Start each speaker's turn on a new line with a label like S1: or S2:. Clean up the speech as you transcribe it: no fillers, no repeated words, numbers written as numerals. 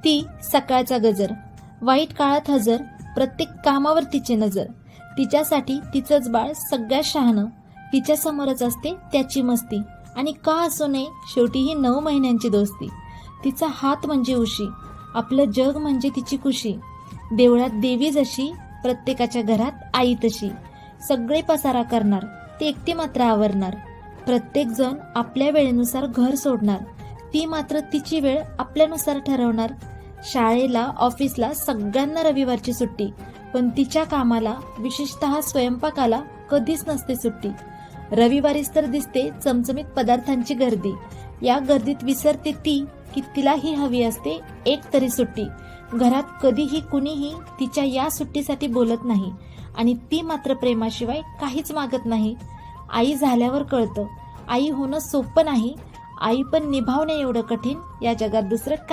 S1: ती सकाळचा गजर, वाईट काळात हजर, प्रत्येक कामावर तिची नजर. तिच्यासाठी तिचंच बाळ सगळ्यात शहाणं, तिच्या समोरच असते त्याची मस्ती. आणि का असू नये, शेवटी ही 9 महिन्यांची दोस्ती. तिचा हात म्हणजे उशी, आपलं जग म्हणजे तिची खुशी. देवळात देवी जशी, प्रत्येकाच्या घरात आई तशी. सगळे पसारा करणार, ती एकटी मात्र आवरणार. प्रत्येक जण आपल्या वेळेनुसार घर सोडणार, ती मात्र तिची वेळ आपल्यानुसार ठरवणार. शाळेला, ऑफिसला सगळ्यांना रविवारची सुट्टी, पण तिच्या कामाला, विशेषतः स्वयंपाकाला कधीच नसते सुट्टी. रविवारीच तर दिसते चमचमीत पदार्थांची गर्दी. या गर्दीत विसरते ती की तिलाही हवी असते एक तरी सुट्टी. घरात कधीही कुणीही तिच्या या सुट्टीसाठी बोलत नाही आणि ती मात्र प्रेमाशिवाय काहीच मागत नाही. आई झाल्यावर कळतं, आई होणं सोपं नाही, आई पण निभावणे एवढं कठीण, या जगात दुसरं काही